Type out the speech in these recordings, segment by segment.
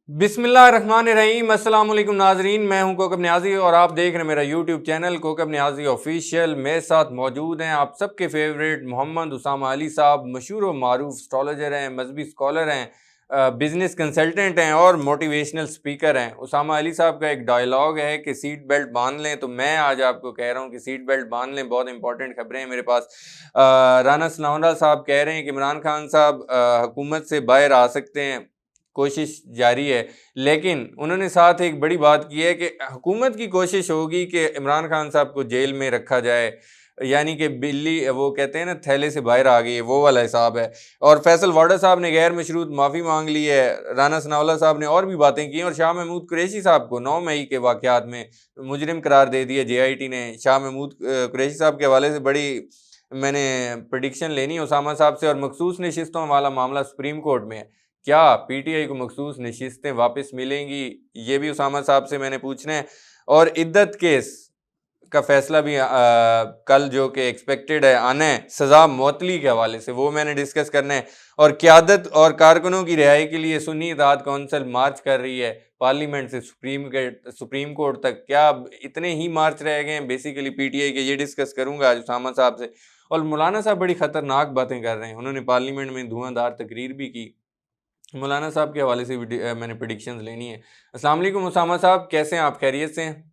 बिस्मिल्लाहिर्रहमानिर्रहीम। अस्सलाम वालेकुम नाजरीन, मैं हूं कोकब न्याजी और आप देख रहे हैं मेरा YouTube channel Kokab Niazi official. मेरे साथ मौजूद हैं आप सबके फेवरेट मोहम्मद उसामा अली साहब, मशहूर व मारूफ एस्ट्रोलॉजर हैं, मजहबी स्कॉलर हैं, बिजनेस कंसल्टेंट हैं और मोटिवेशनल स्पीकर हैं। उसामा अली साहब का एक डायलॉग है कि सीट बेल्ट बांध लें, तो मैं आज आपको कह रहा हूं कि सीट बेल्ट बांध लें। बहुत इंपॉर्टेंट खबरें हैं मेरे पास। राना सनाउल्लाह साहब कह रहे हैं कि इमरान खान साहब हुकूमत से बाहर आ सकते हैं, कोशिश जारी है। लेकिन उन्होंने साथ एक बड़ी बात की है कि हुकूमत की कोशिश होगी कि इमरान खान साहब को जेल में रखा जाए, यानी कि बिल्ली वो कहते हैं ना थैले से बाहर आ गई है, वो वाला हिसाब है। और फैसल वाडा साहब ने गैर मशरूत माफ़ी मांग ली है। राना सनाउल्लाह साहब ने और भी बातें की और शाह महमूद कुरैशी साहब को 9 मई के वाक़यात में मुजरिम करार दे दिया JIT ने। शाह महमूद कुरैशी साहब के हवाले से बड़ी मैंने प्रडिक्शन लेनी है उसामा साहब से। और मखसूस नशिस्तों वाला मामला सुप्रीम कोर्ट में है, क्या PTI को मखसूस नशिस्तें वापस मिलेंगी, ये भी उसामा साहब से मैंने पूछना है। और इद्दत केस का फैसला भी कल जो कि एक्सपेक्टेड है आना है सज़ा मुअत्तली के हवाले से, वो मैंने डिस्कस करना है। और क़यादत और कारकुनों की रिहाई के लिए सुन्नी इत्तेहाद कौंसिल मार्च कर रही है पार्लियामेंट से सुप्रीम कोर्ट तक। क्या इतने ही मार्च रह गए हैं बेसिकली PTI के, ये डिस्कस करूंगा आज उसामा साहब से। और मौलाना साहब बड़ी ख़तरनाक बातें कर रहे हैं, उन्होंने पार्लियामेंट में धुआंधार तकरीर भी की। मौलाना साहब के हवाले से भी मैंने प्रेडिक्शंस लेनी है। अस्सलाम वालेकुम उसामा साहब, कैसे हैं आप? खैरियत से हैं?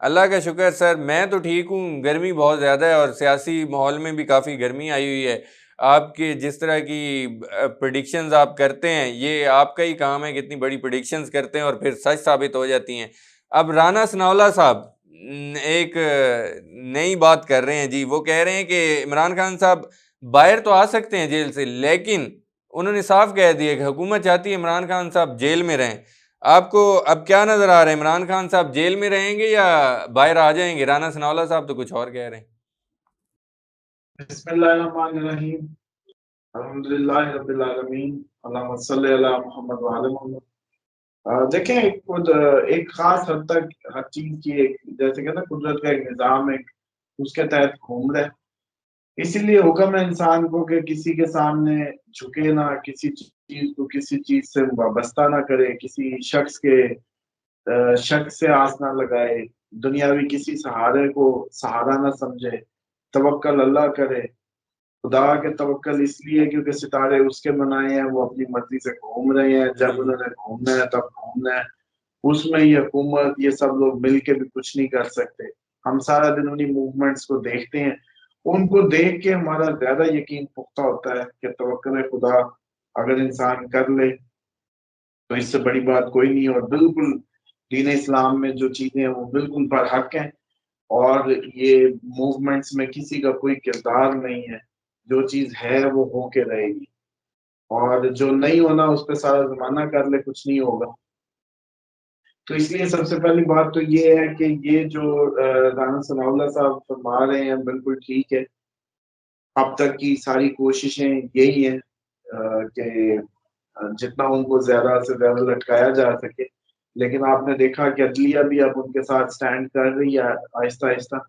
अल्लाह का शुक्र सर, मैं तो ठीक हूँ। गर्मी बहुत ज़्यादा है और सियासी माहौल में भी काफ़ी गर्मी आई हुई है। आपके जिस तरह की प्रेडिक्शंस आप करते हैं, ये आपका ही काम है कि इतनी बड़ी प्रेडिक्शंस करते हैं और फिर सच साबित हो जाती हैं। अब राना सनाउल्लाह साहब एक नई बात कर रहे हैं जी। वो कह रहे हैं कि इमरान खान साहब बाहर तो आ सकते हैं जेल से, लेकिन उन्होंने साफ कह दिया कि हुकूमत चाहती है इमरान खान साहब जेल में रहें। आपको अब क्या नजर आ रहा है, इमरान खान साहब जेल में रहेंगे या बाहर आ जाएंगे? राना सनाउल्लाह साहब तो कुछ और कह रहे हैं। बिस्मिल्लाहिर्रहमानिर्रहीम। अल्हम्दुलिल्लाहि रब्बिल आलमीन। अल्लाहुम्मा सल्लि अला मुहम्मद व आले मुहम्मद। देखें खुद एक खास हद तक हर चीज की एक जैसे कहते हैं कुदरत का एक निजाम है, उसके तहत घूम रहे हैं। इसीलिए हुक्म है इंसान को कि किसी के सामने झुके ना, किसी चीज को किसी चीज से वाबस्ता ना करे, किसी शख्स के शक से आस ना लगाए, दुनियावी किसी सहारे को सहारा ना समझे, तवक्कल अल्लाह करे। खुदा के तवक्कल इसलिए क्योंकि सितारे उसके बनाए हैं, वो अपनी मर्जी से घूम रहे हैं, जब बिल्कुल। उन्होंने घूमना है तब घूमना है। उसमें ये हुकूमत ये सब लोग मिल के भी कुछ नहीं कर सकते। हम सारा दिन उन्हीं मूवमेंट्स को देखते हैं, उनको देख के हमारा ज्यादा यकीन पुख्ता होता है कि तवक्कुल खुदा अगर इंसान कर ले तो इससे बड़ी बात कोई नहीं है। और बिल्कुल दीन इस्लाम में जो चीजें हैं वो बिल्कुल बरहक हैं, और ये मूवमेंट्स में किसी का कोई किरदार नहीं है। जो चीज है वो होके रहेगी, और जो नहीं होना उस पर सारा जमाना कर ले कुछ नहीं होगा। तो इसलिए सबसे पहली बात तो ये है कि ये जो राना सनाउल्लाह साहब फरमा रहे हैं बिल्कुल ठीक है। अब तक की सारी कोशिशें यही हैं कि जितना उनको ज्यादा से ज्यादा लटकाया जा सके। लेकिन आपने देखा कि अदलिया भी अब उनके साथ स्टैंड कर रही है आहिस्ता आहिस्ता।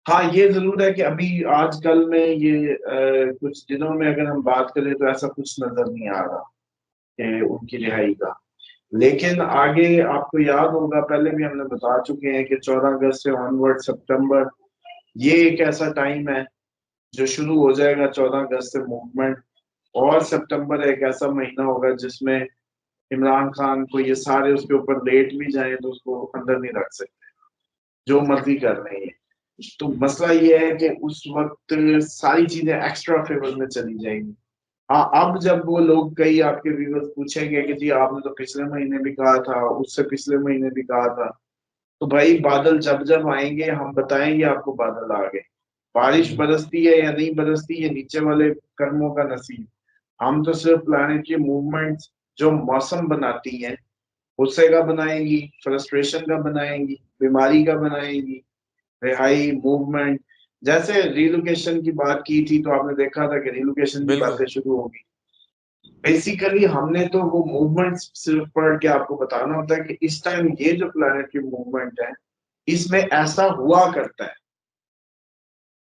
हाँ, ये ज़रूर है कि अभी आजकल में ये कुछ दिनों में अगर हम बात करें तो ऐसा कुछ नज़र नहीं आ रहा कि उनकी रिहाई का। लेकिन आगे आपको याद होगा, पहले भी हमने बता चुके हैं कि 14 अगस्त से ऑनवर्ड सितंबर ये एक ऐसा टाइम है जो शुरू हो जाएगा 14 अगस्त से मूवमेंट। और सितंबर एक ऐसा महीना होगा जिसमें इमरान खान को ये सारे उसके ऊपर लेट भी जाएं तो उसको अंदर नहीं रख सकते, जो मर्जी कर रहे हैं। तो मसला ये है कि उस वक्त सारी चीजें एक्स्ट्रा फेवर में चली जाएंगी। हाँ, अब जब वो लोग कई आपके व्यूअर्स पूछेंगे कि जी आपने तो पिछले महीने भी कहा था, उससे पिछले महीने भी कहा था, तो भाई बादल जब जब आएंगे हम बताएंगे आपको बादल आ गए। बारिश बरसती है या नहीं बरसती, ये नीचे वाले कर्मों का नसीब। हम तो सिर्फ प्लानिट की मूवमेंट जो मौसम बनाती हैं गुस्से का बनाएंगी, फ्रस्ट्रेशन का बनाएंगी, बीमारी का बनाएंगी, रिहाई मूवमेंट। जैसे रिलोकेशन की बात की थी तो आपने देखा था कि रिलोकेशन की बिल्कुल। बातें शुरू होगी। बेसिकली हमने तो वो मूवमेंट सिर्फ पढ़ के आपको बताना होता है कि इस टाइम ये जो प्लैनेट की मूवमेंट है इसमें ऐसा हुआ करता है,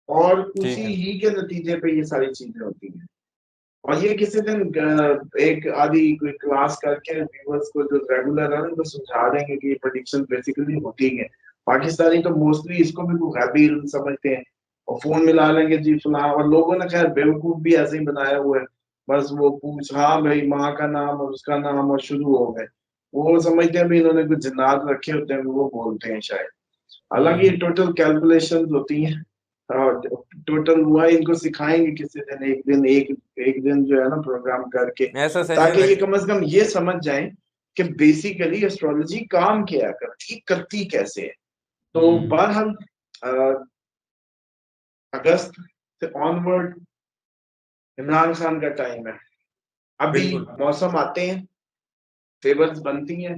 और उसी ठीक है। ही के नतीजे पे ये सारी चीजें होती हैं। और ये किसी दिन एक आधी कोई क्लास करके व्यूअर्स को जो रेगुलर है उनको समझा देंगे कि ये प्रेडिक्शन बेसिकली होती है। पाकिस्तानी तो मोस्टली इसको भी वो गैबी इल्म समझते हैं और फोन मिला लेंगे जी फलां, और लोगों ने खैर बेवकूफ भी ऐसे ही बनाया हुआ है। बस वो पूछ, हाँ भाई माँ का नाम और उसका नाम और शुरू हो गए। वो समझते हैं भी इन्होंने कुछ जिन्नात रखे होते हैं, वो बोलते हैं शायद। हालांकि ये हम्म। टोटल कैलकुलेशंस होती हैं। और टोटल हुआ इनको सिखाएंगे किसी दिन, एक दिन जो है ना प्रोग्राम करके, ऐसा सेशन ताकि ये रख। कम से कम ये समझ जाएं कि बेसिकली एस्ट्रोलॉजी काम क्या करती कैसे है। तो हम्म। बहरहाल अ, अगस्त से ऑनवर्ड इमरान खान का टाइम है। अभी बिल्कुल। मौसम आते हैं, फेवर्स बनती हैं,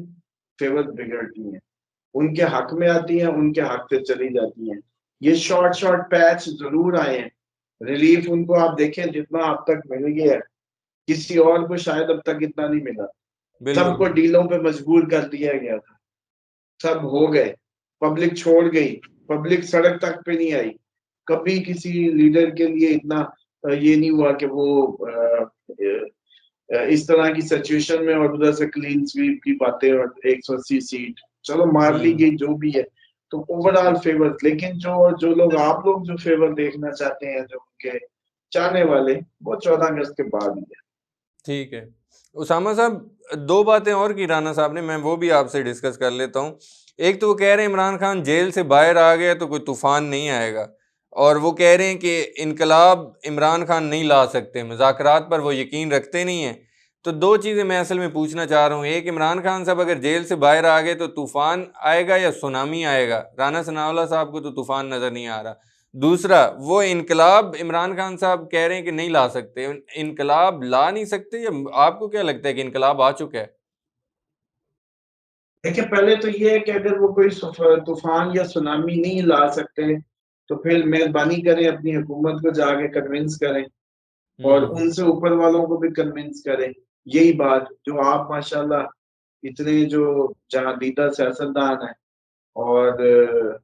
फेवर्स बिगड़ती हैं, उनके हक में आती हैं, उनके हक से चली जाती हैं। ये शॉर्ट शॉर्ट पैच जरूर आए हैं। रिलीफ उनको आप देखें जितना अब तक मिल गया है, किसी और को शायद अब तक इतना नहीं मिला। बिल्कुल। सबको डीलों पे मजबूर कर दिया गया था, सब हो गए, पब्लिक छोड़ गई, पब्लिक सड़क तक पे नहीं आई। कभी किसी लीडर के लिए इतना ये नहीं हुआ कि वो इस तरह की सिचुएशन में और उधर से क्लीन स्वीप की बातें और 180 सीट चलो मार ली हम्म। गई जो भी है। तो ओवरऑल फेवर, लेकिन जो जो लोग आप लोग जो फेवर देखना चाहते हैं, जो उनके चाहने वाले, वो 14 अगस्त के बाद ही है। ठीक है। उसामा साहब, दो बातें और की राना साहब ने, मैं वो भी आपसे डिस्कस कर लेता हूँ। एक तो वो कह रहे हैं इमरान खान जेल से बाहर आ गया तो कोई तूफान नहीं आएगा, और वो कह रहे हैं कि इनकलाब इमरान खान नहीं ला सकते, मुज़ाकरात पर वो यकीन रखते नहीं हैं। तो दो चीज़ें मैं असल में पूछना चाह रहा हूँ। एक, इमरान खान साहब अगर जेल से बाहर आ गए तो तूफान आएगा या सुनामी आएगा? राना सनाउल्लाह साहब को तो तूफान नज़र नहीं आ रहा। दूसरा, वो इनकलाब इमरान खान साहब कह रहे हैं कि नहीं ला सकते, इनकलाब ला नहीं सकते, या आपको क्या लगता है कि इनकलाब आ चुका है? देखिए पहले तो ये है कि अगर वो कोई तूफान या सुनामी नहीं ला सकते, तो फिर मेहरबानी करें अपनी हुकूमत को जाके कन्विंस करें और हम्म। उनसे ऊपर वालों को भी कन्विंस करें। यही बात जो आप माशाल्लाह इतने जो जहादीदा सियासतदान है, और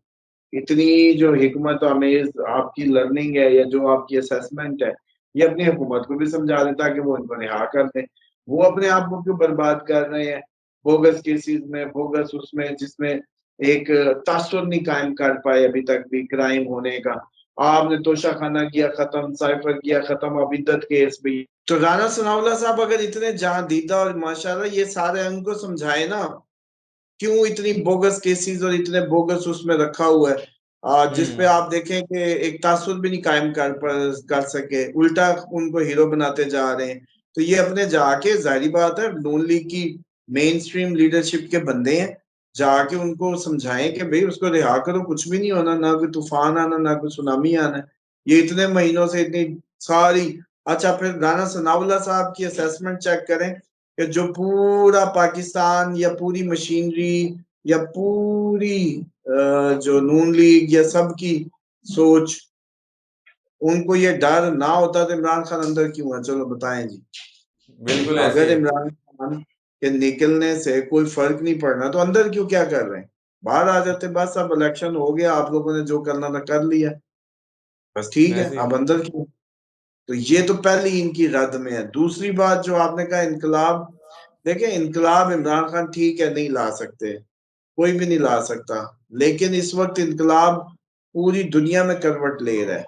इतनी जो हिकमत अमेज आपकी लर्निंग है या जो आपकी असेसमेंट है, ये अपनी हुकूमत को भी समझा दें ताकि वो इनको रिहा कर दें। वो अपने आप को क्यों बर्बाद कर रहे हैं बोगस केसेस में, बोगस उसमें जिसमें एक तासुर नहीं कायम कर पाए अभी तक भी क्राइम होने का। आपने तोशा खाना किया खत्म, साइफर किया खत्म, अब इद्दत केस भी। तो राना सनाउल्लाह साहब अगर इतने जहां दीदा और माशाल्लाह ये सारे उनको समझाए ना, क्यों इतनी बोगस केसेस और इतने बोगस उसमें रखा हुआ है, जिसपे हम्म। आप देखें कि एक तासुर भी नहीं कायम कर सके, उल्टा उनको हीरो बनाते जा रहे हैं। तो ये अपने जाके, जाहिर बात है नून लीग की मेन स्ट्रीम लीडरशिप के बंदे हैं, जाके उनको समझाएं कि भाई उसको रिहा करो, कुछ भी नहीं होना, ना कोई तूफान आना ना कोई सुनामी आना है। ये इतने महीनों से इतनी सारी। अच्छा फिर राना सनाउल्लाह साहब की असेसमेंट चेक करें कि जो पूरा पाकिस्तान या पूरी मशीनरी या पूरी जो नून लीग या सबकी सोच, उनको ये डर ना होता तो इमरान खान अंदर क्यों है, चलो बताएं जी। बिल्कुल ऐसे अगर ही है। इमरान खान के निकलने से कोई फर्क नहीं पड़ना तो अंदर क्यों क्या कर रहे हैं, बाहर आ जाते, बस अब इलेक्शन हो गया, आप लोगों ने जो करना था कर लिया, बस ठीक है, ऐसे ही। अब अंदर क्यों। तो ये तो पहली इनकी रद में है। दूसरी बात जो आपने कहा इनकलाब, देखिए इनकलाब इमरान खान ठीक है नहीं ला सकते, कोई भी नहीं ला सकता, लेकिन इस वक्त इनकलाब पूरी दुनिया में करवट ले रहा है।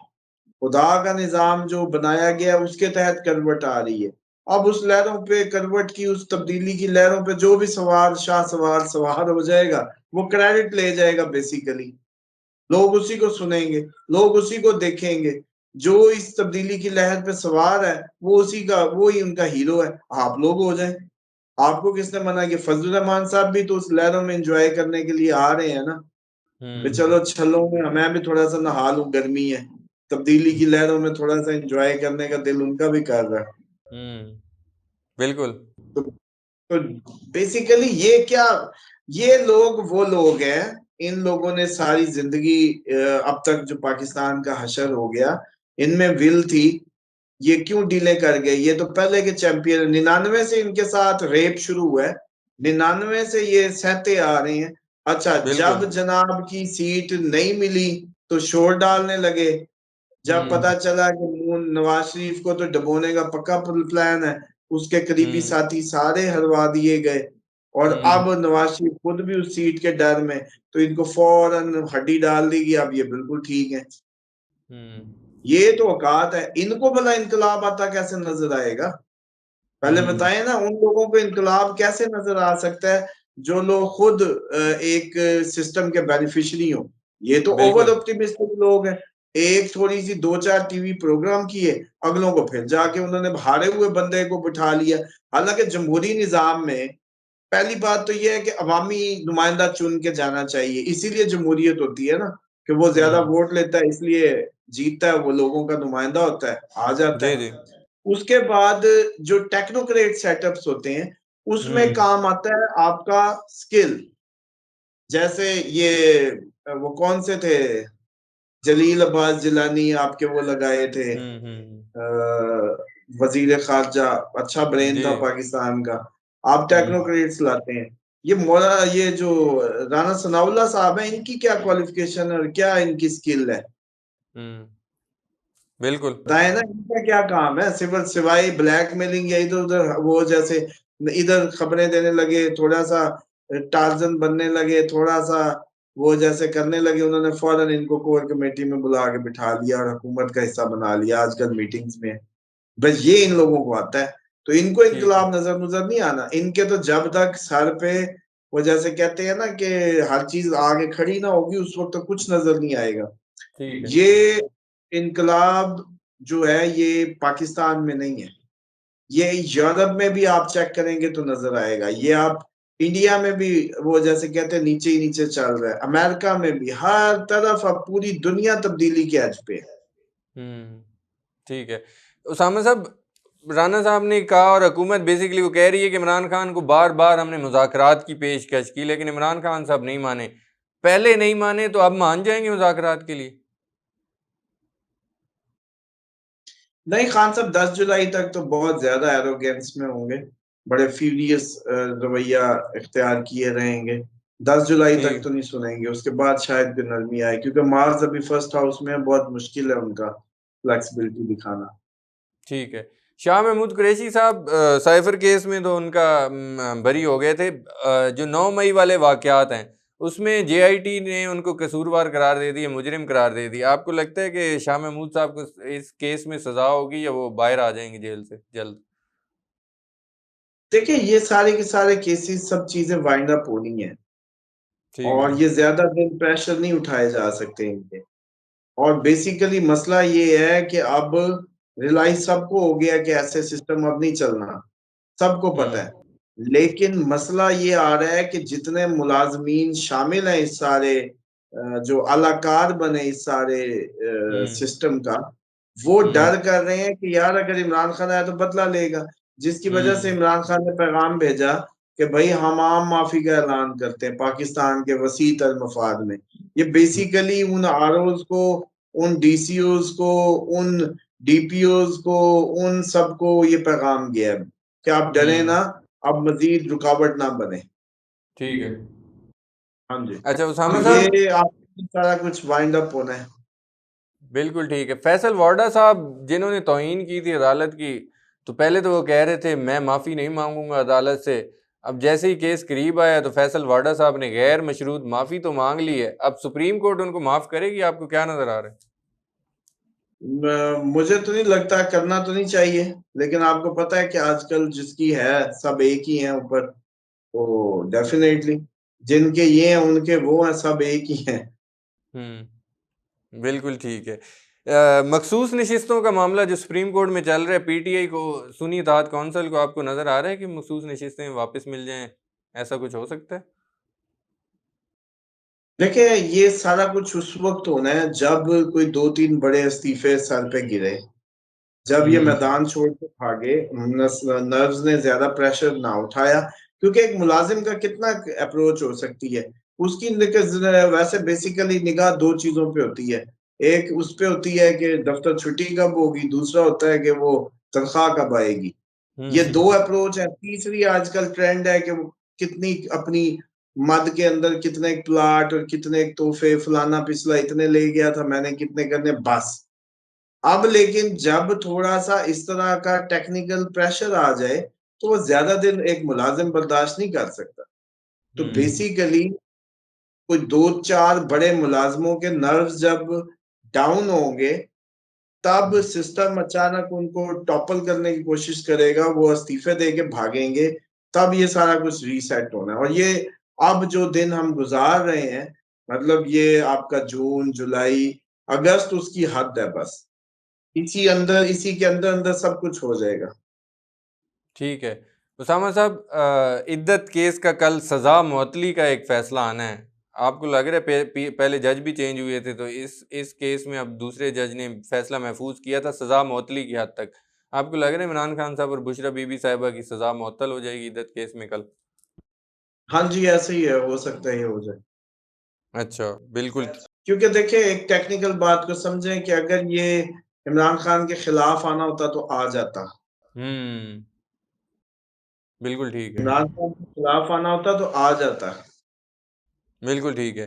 खुदा का निजाम जो बनाया गया है उसके तहत करवट आ रही है। अब उस लहरों पे करवट की, उस तब्दीली की लहरों पे जो भी सवार शाह सवार सवार हो जाएगा, वो क्रेडिट ले जाएगा बेसिकली। लोग उसी को सुनेंगे, लोग उसी को देखेंगे। जो इस तब्दीली की लहर पे सवार है वो उसी का, वो ही उनका हीरो है। आप लोग हो जाए, आपको किसने मना किया? फजल रहमान साहब भी तो उस लहरों में एंजॉय करने के लिए आ रहे हैं ना। भी हम्म। चलो छलों में मैं भी थोड़ा सा नहा लूं, गर्मी है, तब्दीली की लहरों में थोड़ा सा एंजॉय करने का दिल उनका भी कर रहा है। हम्म। बिल्कुल। तो, तो बेसिकली ये क्या, ये लोग वो लोग हैं, इन लोगों ने सारी जिंदगी अब तक जो पाकिस्तान का हशर हो गया, इनमें विल थी। ये क्यों डिले कर गए? ये तो पहले के चैंपियन, 99 से इनके साथ रेप शुरू हुआ है, 99 से ये सहते आ रहे हैं। अच्छा बिल्कुल। जब जनाब की सीट नहीं मिली तो शोर डालने लगे, जब पता चला कि नवाज शरीफ को तो डबोने का पक्का प्लान है, उसके करीबी हम्म साथी सारे हरवा दिए गए, और अब हम्म नवाज शरीफ खुद भी उस सीट के डर में, तो इनको फौरन हड्डी डाल दी कि अब ये बिल्कुल ठीक है। हम्म ये तो औकात है, इनको भला इनकलाब आता कैसे नजर आएगा? पहले हम्म बताएं ना, उन लोगों को इनकलाब कैसे नजर आ सकता है जो लोग खुद एक सिस्टम के बेनिफिशियरी हो। ये तो ओवर बिल्कुल ऑप्टिमिस्टिक लोग हैं। एक थोड़ी सी दो चार टीवी प्रोग्राम किए, अगलों को फिर जाके उन्होंने हारे हुए बंदे को बिठा लिया। हालांकि जमहूरी निजाम में पहली बात तो यह है कि अवामी नुमाइंदा चुन के जाना चाहिए, इसीलिए जमहूरियत होती है ना, कि वो ज्यादा हम्म वोट लेता है इसलिए जीतता है, वो लोगों का नुमाइंदा होता है, आ जाता जी है। जी उसके बाद जो टेक्नोक्रेट सेटअप्स होते हैं, उसमें हम्म काम आता है आपका स्किल। जैसे ये वो कौन से थे, जलील अब्बास जिलानी आपके वो लगाए थे वजीर खारजा, अच्छा ब्रेन जी था पाकिस्तान का। आप हम्म टेक्नोक्रेट्स लाते हैं। ये मौला ये जो राना सनाउल्लाह साहब है, इनकी क्या क्वालिफिकेशन और क्या इनकी स्किल है? हम्म बिल्कुल बताए ना, इनका क्या काम है सिर्फ सिवाय ब्लैकमेलिंग या इधर उधर वो जैसे इधर खबरें देने लगे, थोड़ा सा टार्जन बनने लगे, थोड़ा सा वो जैसे करने लगे, उन्होंने फौरन इनको कोर कमेटी में बुला के बिठा लिया और हुकूमत का हिस्सा बना लिया आजकल मीटिंग्स में। बस ये इन लोगों को आता है, तो इनको ठीक है इनकलाब नजर नहीं आना इनके। तो जब तक सर पे वो जैसे कहते हैं ना कि हर चीज आगे खड़ी ना होगी, उस वक्त तो कुछ नजर नहीं आएगा। ठीक है ये इनकलाब जो है ये पाकिस्तान में नहीं है, ये यूरोप में भी आप चेक करेंगे तो नजर आएगा। ये आप इंडिया में भी वो जैसे कहते हैं नीचे ही नीचे चल रहा है, अमेरिका में भी, हर तरफ अब पूरी दुनिया तब्दीली के एज पे है। हम्म ठीक है उसामा साहब राना साहब ने कहा और हुकूमत बेसिकली वो कह रही है कि इमरान खान को बार बार हमने मुज़ाकरात की पेशकश की लेकिन इमरान खान साहब नहीं माने पहले नहीं माने तो अब मान जाएंगे मुज़ाकरात के लिए नहीं, खान साहब 10 जुलाई तक तो बहुत ज्यादा एरोगेंस में होंगे, बड़े फ्यूरियस रवैया इख्तियार किए रहेंगे। 10 जुलाई तक ठीक तो नहीं सुनेंगे, उसके बाद शायद कोई नरमी आए, क्योंकि मार्च अभी फर्स्ट हाउस में है, बहुत मुश्किल है उनका फ्लेक्सिबिलिटी दिखाना। ठीक है शाह महमूद कुरैशी साहब साइफर केस में तो उनका बरी हो गए थे जो 9 मई वाले वाकयात हैं उसमें जेआईटी ने उनको कसूरवार करार दे दिया मुजरिम करार दे दिया आपको लगता है कि शाह महमूद साहब को इस केस में सजा होगी या वो बाहर आ जाएंगे जेल से जल्द देखिए, ये सारे के सारे केसेस सब चीजें वाइंड अप होनी है, ठीक है और ये ज्यादा दिन प्रेशर नहीं उठाए जा सकते इनके। और बेसिकली मसला ये है कि अब रियलाइज सबको हो गया कि ऐसे सिस्टम अब नहीं चलना, सबको पता है। हम्म लेकिन मसला ये आ रहा है कि जितने मुलाजमीन शामिल हैं इस सारे जो अलाकार बने इस सारे हम्म सिस्टम का, वो हम्म डर कर रहे हैं कि यार अगर इमरान खान आया तो बदला लेगा। जिसकी वजह से हम्म इमरान खान ने पैगाम भेजा कि भाई हम आम माफी का ऐलान करते हैं पाकिस्तान के वसी तर मफाद में। ये बेसिकली उन आरओज को, उन डीसीओज को, उन डीपीओज को, उन सबको ये पैगाम गया है कि आप डरे हम्म ना, अब मजीद रुकावट ना बने। ठीक है हाँ जी। अच्छा तो उसामा साहब ये आप सारा कुछ वाइंड अप होना है। बिल्कुल ठीक है फैसल वाडा साहब जिन्होंने तौहीन की थी अदालत की तो पहले तो वो कह रहे थे मैं माफ़ी नहीं मांगूंगा अदालत से अब जैसे ही केस करीब आया तो फैसल वाडा साहब ने गैर मशरूत माफ़ी तो मांग ली है अब सुप्रीम कोर्ट उनको माफ़ करेगी आपको क्या नज़र आ रहा है मुझे तो नहीं लगता, करना तो नहीं चाहिए, लेकिन आपको पता है कि आजकल जिसकी है सब एक ही हैं ऊपर, तो डेफिनेटली जिनके ये हैं उनके वो हैं, सब एक ही हैं। बिल्कुल ठीक है मखसूस नशिस्तों का मामला जो सुप्रीम कोर्ट में चल रहा है पीटीआई को सुन्नी इत्तेहाद कौंसिल को आपको नज़र आ रहा है कि मखसूस नशिस्तें वापस मिल जाएं ऐसा कुछ हो सकता है देखिए, ये सारा कुछ उस वक्त होना है जब कोई दो तीन बड़े इस्तीफे सर पे गिरे, जब ये हम्म मैदान छोड़ के भागे, नर्व्स ने ज्यादा प्रेशर ना उठाया। क्योंकि एक मुलाजिम का कितना अप्रोच हो सकती है, उसकी वैसे बेसिकली निगाह दो चीजों पे होती है। एक उस पे होती है कि दफ्तर छुट्टी कब होगी, दूसरा होता है कि वो तनख्वाह कब आएगी। ये दो हम्म अप्रोच है। तीसरी आजकल ट्रेंड है कि वो कितनी अपनी मद के अंदर कितने प्लाट और कितने तोहफे, फलाना पिछला इतने ले गया था, मैंने कितने करने, बस। अब लेकिन जब थोड़ा-सा इस तरह का टेक्निकल प्रेशर आ जाए, तो वो ज़्यादा दिन एक मुलाज़िम बर्दाश्त नहीं कर सकता। तो बेसिकली कोई 2-4 बड़े मुलाज़िमों के नर्व्स जब डाउन होंगे, तब सिस्टम अचानक उनको टॉपल करने की कोशिश करेगा, वो इस्तीफ़े दे के भागेंगे, तब ये सारा कुछ रीसेट होना है। और ये अब जो दिन हम गुज़ार रहे हैं, मतलब ये आपका जून, जुलाई, अगस्त उसकी हद है बस। इसी के अंदर-अंदर सब कुछ हो जाएगा। ठीक है। उसामा साहब, इद्दत केस का कल सज़ा मुअत्तली का एक फ़ैसला आना है। आपको लग रहा है पहले जज भी चेंज हुए थे, तो इस केस में अब दूसरे जज ने फ़ैसला महफूज किया था सज़ा मुअत्तली की हद तक। आपको लग रहा है इमरान खान साहब और बुशरा बीबी साहिबा की सज़ा मुअत्तल हो जाएगी इद्दत केस में कल? हाँ जी, ऐसे ही है, हो सकता है ये हो जाए। अच्छा, बिल्कुल। क्योंकि देखिए एक टेक्निकल बात को समझें कि अगर ये इमरान खान के खिलाफ आना होता तो आ जाता। हुँ, बिल्कुल ठीक है। इमरान खान के खिलाफ आना होता तो आ जाता। बिल्कुल ठीक है।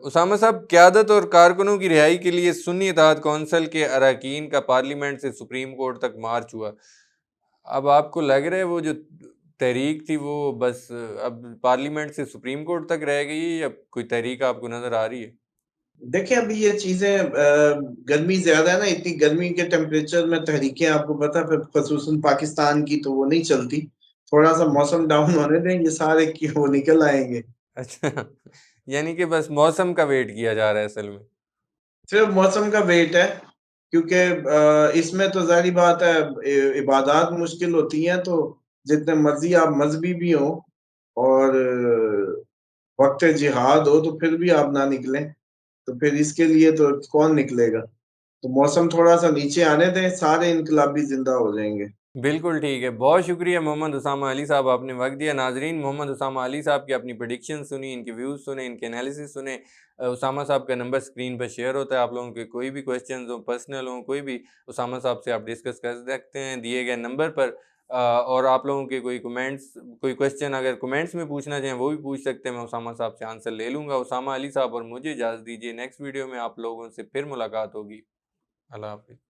उसामा साहब, क़यादत और कारकुनों की रिहाई के लिए सुन्नी इत्तेहाद कौंसल के अरकान का पार्लियामेंट से सुप्रीम कोर्ट तक मार्च हुआ। अब आपको लग रहा है वो जो तहरीक थी वो बस अब पार्लियामेंट से सुप्रीम कोर्ट तक रह गई है, या कोई तहरीक आपको नज़र आ रही है? देखिए अभी ये चीज़ें गर्मी ज़्यादा है ना, इतनी गर्मी के टेम्परेचर में तहरीकें आपको पता है, फिर ख़ुसूसन पाकिस्तान की तो वो नहीं चलती। थोड़ा-सा मौसम डाउन होने दें, ये सारे की वो निकल आएँगे। अच्छा, यानी कि बस मौसम का वेट किया जा रहा है असल में। सिर्फ मौसम का वेट है, क्योंकि इसमें तो ज़ाहिर-सी बात है इबादत मुश्किल होती हैं, तो जितने मर्ज़ी आप मज़हबी भी हों और वक़्त जिहाद हो, तो फिर भी आप ना निकलें, तो फिर इसके लिए तो कौन निकलेगा? तो मौसम थोड़ा-सा नीचे आने दें, सारे इनकलाबी ज़िंदा हो जाएँगे। बिल्कुल ठीक है। बहुत शुक्रिया मोहम्मद उसामा अली साहब, आपने वक़्त दिया। नाज़रीन, मोहम्मद उसामा अली साहब की अपनी प्रेडिक्शन सुनी, इनके व्यूज़ सुने, इनके एनालिसिस सुने। उसामा साहब का नंबर स्क्रीन पर शेयर होता है। आप लोगों के कोई भी क्वेश्चंस हों, पर्सनल हों, कोई भी, उसामा साहब से आप डिस्कस कर सकते हैं दिए गए नंबर पर। और आप लोगों के कोई कमेंट्स, कोई क्वेश्चन अगर कमेंट्स में पूछना चाहें वो भी पूछ सकते हैं। मैं उसामा साहब से आंसर ले लूँगा। उसामा अली साहब और मुझे इजाज़त दीजिए। नेक्स्ट वीडियो में आप लोगों से फिर मुलाकात होगी। अल्लाह हाफ़िज़।